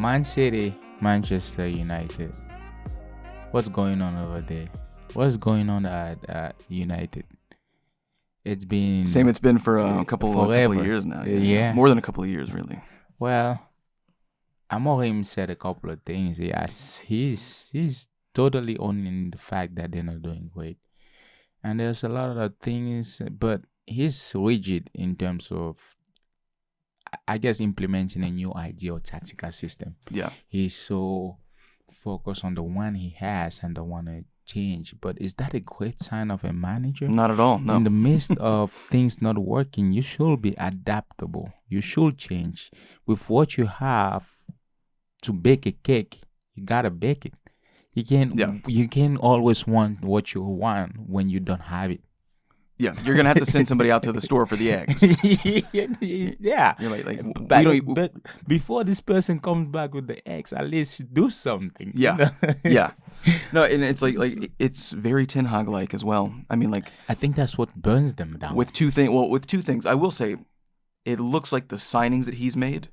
Man City, Manchester United. What's going on over there? What's going on at United? It's been Same it's been for a couple of forever. years now. Yeah. More than a couple of years, really. Well, Amorim said a couple of things. He's totally owning the fact that they're not doing great, and there's a lot of things, but he's rigid in terms of, I guess, implementing a new idea or tactical system. Yeah. He's so focused on the one he has and don't want to change. But is that a great sign of a manager? Not at all, no. In the midst of things not working, you should be adaptable. You should change. With what you have, to bake a cake, you gotta bake it. You can't always want what you want when you don't have it. Yeah, you're gonna have to send somebody out to the store for the eggs. Yeah. You're like But before this person comes back with the eggs, at least do something. Yeah. Yeah. No, and it's like it's very Ten Hag like as well. I mean, like, I think that's what burns them down. with two things, I will say, it looks like the signings that he's made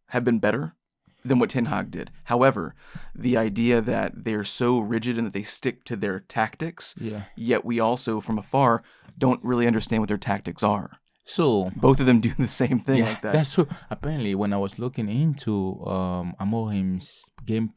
have been better than what Ten Hag did. However, the idea that they're so rigid and that they stick to their tactics, yet we also from afar don't really understand what their tactics are. So Both of them do the same thing like that. that's true. Apparently, when I was looking into Amorim's game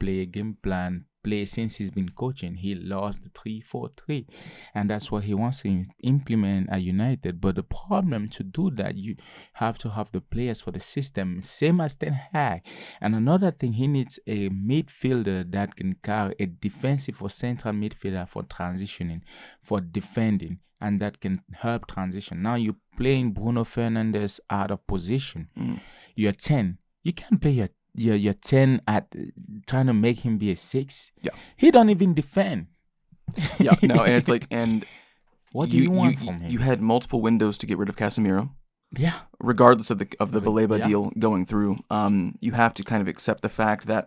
plan, play since he's been coaching, he lost the 3-4-3, and that's what he wants to implement at United. But the problem to do that, you have to have the players for the system, same as Ten Hag. And another thing, he needs a midfielder that can carry a defensive or central midfielder for transitioning, for defending, and that can help transition. Now you're playing Bruno Fernandes out of position. You're 10. You can't play your 10 at trying to make him be a 6. Yeah. He don't even defend. Yeah, no, and it's like, and what do you want from him? You had multiple windows to get rid of Casemiro. Yeah. Regardless of the Baleba deal going through, you have to kind of accept the fact that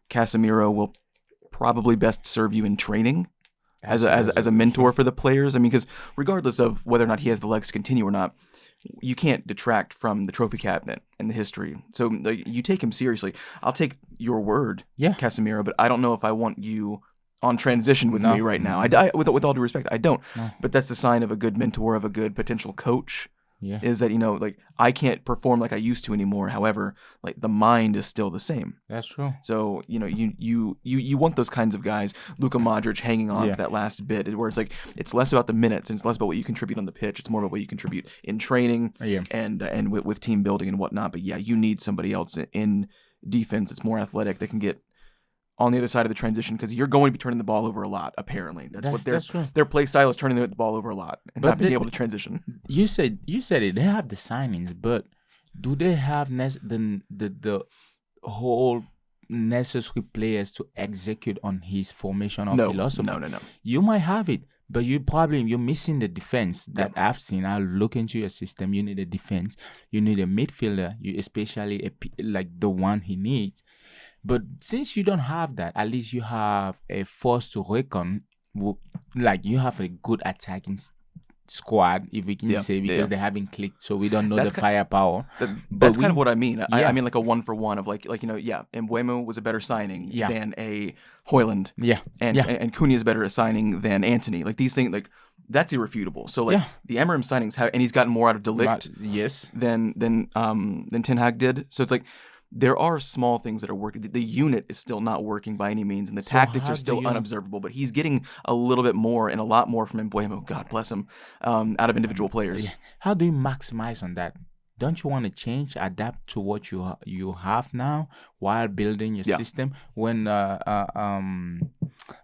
Casemiro will probably best serve you in training as a mentor for the players. I mean, because regardless of whether or not he has the legs to continue or not, you can't detract from the trophy cabinet and the history. So like, you take him seriously. I'll take your word, Casemiro, but I don't know if I want you on transition with me right now. I with all due respect, I don't. No. But that's the sign of a good mentor, of a good potential coach. Yeah. Is that, like, I can't perform like I used to anymore. However, like, the mind is still the same. That's true. So, you want those kinds of guys, Luka Modric hanging on for that last bit, where it's like, it's less about the minutes and it's less about what you contribute on the pitch. It's more about what you contribute in training and with team building and whatnot. But yeah, you need somebody else in defense that's more athletic that can get on the other side of the transition, because you're going to be turning the ball over a lot, apparently. That's what their play style is, turning the ball over a lot and not being able to transition. You said it. They have the signings, but do they have the whole necessary players to execute on his formation or philosophy? No. You might have it, but you're missing the defense that I've seen. I'll look into your system. You need a defense. You need a midfielder, especially like the one he needs. But since you don't have that, at least you have a force to reckon. Like, you have a good attacking squad, if we can say, because they haven't clicked, so we don't know the firepower. That's kind of what I mean. I mean, like a 1-for-1 of like Mbeumo was a better signing than a Højlund. And Cunha is better at signing than Antony. Like, these things, like, that's irrefutable. So like the Amorim signings and he's gotten more out of De Ligt than Ten Hag did. So it's like, there are small things that are working. The unit is still not working by any means, and the tactics are still unobservable. But he's getting a little bit more and a lot more from Mbeumo, God bless him, out of individual players. How do you maximize on that? Don't you want to change, adapt to what you have now while building your system? When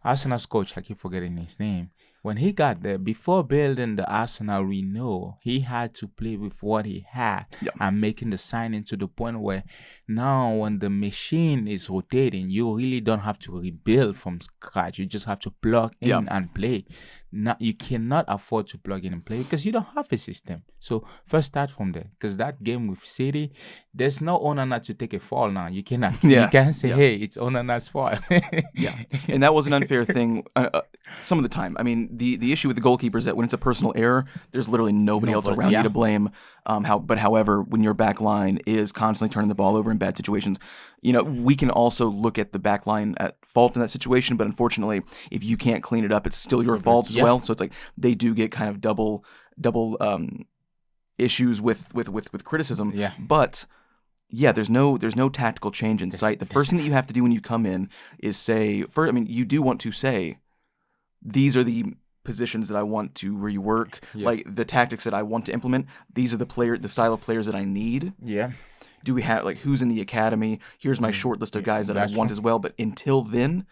Arsenal's coach, I keep forgetting his name, when he got there, before building the Arsenal we know, he had to play with what he had and making the signing to the point where now when the machine is rotating, you really don't have to rebuild from scratch. You just have to plug in and play. Now, you cannot afford to plug in and play because you don't have a system. So first start from there, because that game with City, there's no Onana to take a fall now. You cannot. You can't say, hey, it's Onana's fault. And that was an unfair thing. Some of the time. I mean, the issue with the goalkeeper is that when it's a personal error, there's literally nobody else around you to blame. However, when your back line is constantly turning the ball over in bad situations, we can also look at the back line at fault in that situation. But unfortunately, if you can't clean it up, it's still your fault as well. So it's like they do get kind of double issues with criticism. Yeah. But yeah, there's no tactical change in sight. The first thing that you have to do when you come in is say, you do want to say, these are the positions that I want to rework, like the tactics that I want to implement. These are the style of players that I need. Yeah. Do we have who's in the academy? Here's my short list of guys that I want as well. But until then,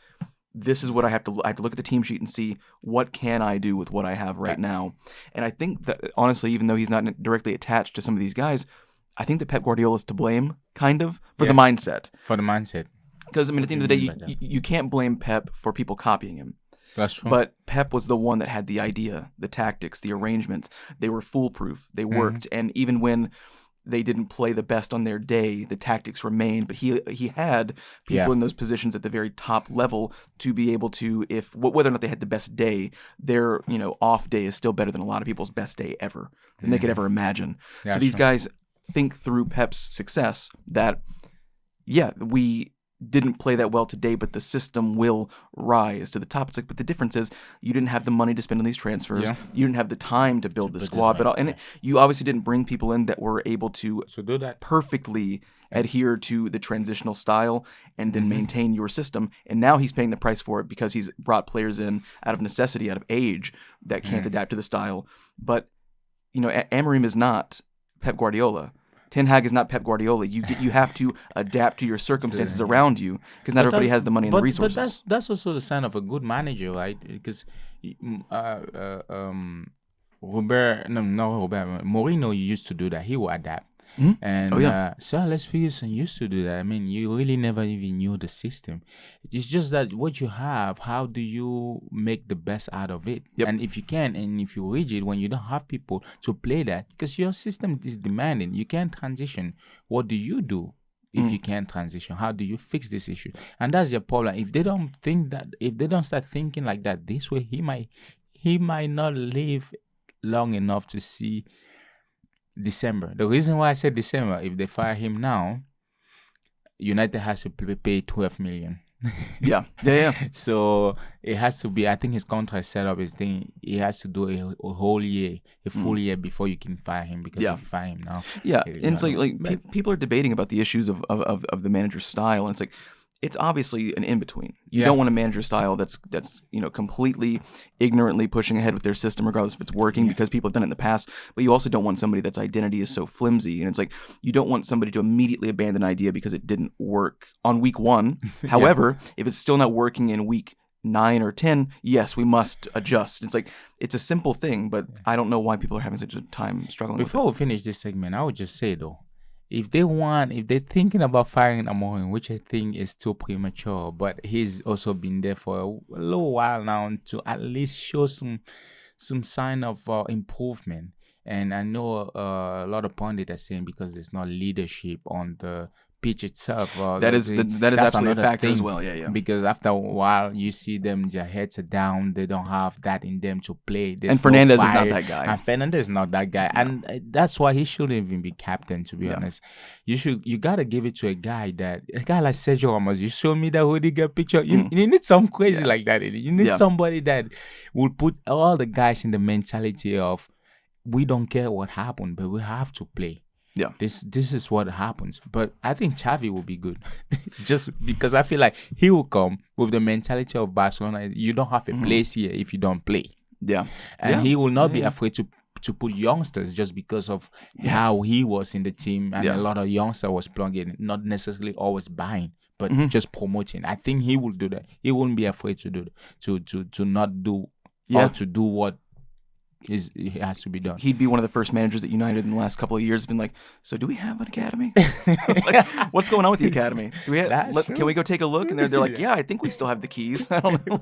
this is what I have to look at the team sheet and see what can I do with what I have right now. And I think that honestly, even though he's not directly attached to some of these guys, I think that Pep Guardiola is to blame, kind of, for the mindset. For the mindset. Because at the end of the day, you can't blame Pep for people copying him. That's true. But Pep was the one that had the idea, the tactics, the arrangements. They were foolproof. They worked. And even when they didn't play the best on their day, the tactics remained. But he had people in those positions at the very top level to be able to, whether or not they had the best day, their off day is still better than a lot of people's best day ever than they could ever imagine. Yeah, so these guys think through Pep's success that, we didn't play that well today, but the system will rise to the top. It's like, but the difference is you didn't have the money to spend on these transfers. Yeah. You didn't have the time to build the squad, you obviously didn't bring people in that were able to do that perfectly adhere to the transitional style and then maintain your system. And now he's paying the price for it because he's brought players in out of necessity, out of age, that can't adapt to the style. But Amorim is not Pep Guardiola. Ten Hag is not Pep Guardiola. You have to adapt to your circumstances around you because not everybody has the money and the resources. But that's also the sign of a good manager, right? Because Mourinho used to do that. He will adapt. Mm-hmm. And Sir Alex Ferguson used to do that. I mean, you really never even knew the system. It's just that what you have, how do you make the best out of it? Yep. And if you can, and if you're rigid, when you don't have people to play that, because your system is demanding, you can't transition. What do you do if you can't transition? How do you fix this issue? And that's your problem. If they don't start thinking like that this way, he might not live long enough to see December. The reason why I said December, if they fire him now, United has to pay 12 million. Yeah. So it has to be, I think his contract set up his thing. He has to do a whole year, a full year before you can fire him, because if you fire him now. Yeah. And it's people are debating about the issues of the manager's style. And it's like, it's obviously an in-between. You don't want a manager style that's completely ignorantly pushing ahead with their system, regardless if it's working, because people have done it in the past. But you also don't want somebody that's identity is so flimsy. And it's like, you don't want somebody to immediately abandon an idea because it didn't work on week 1. However, if it's still not working in week 9 or 10, yes, we must adjust. It's like, it's a simple thing, but I don't know why people are having such a time struggling with it. Before we finish this segment, I would just say though, if they're thinking about firing Amorim, which I think is too premature, but he's also been there for a little while now to at least show some sign of improvement. And I know a lot of pundits are saying because there's no leadership on the pitch itself. That is absolutely a factor as well. Yeah. Because after a while, you see them, their heads are down. They don't have that in them to play. And Fernandes is not that guy. And Fernandes is not that guy. No. And that's why he shouldn't even be captain, to be honest. You gotta give it to a guy like Sergio Ramos. You showed me that Rudiger picture. You need some crazy like that. You need somebody that will put all the guys in the mentality of, we don't care what happened, but we have to play. Yeah, this is what happens. But I think Xavi will be good, just because I feel like he will come with the mentality of Barcelona. You don't have a place here if you don't play. Yeah, and he will not be afraid to put youngsters just because of how he was in the team, and a lot of youngsters was plugging, not necessarily always buying, but just promoting. I think he will do that. He won't be afraid to do to not do or to do what it has to be done. He'd be one of the first managers at United in the last couple of years been like, so do we have an academy? What's going on with the academy? Can we go take a look? And they're like, yeah, I think we still have the keys. I don't know.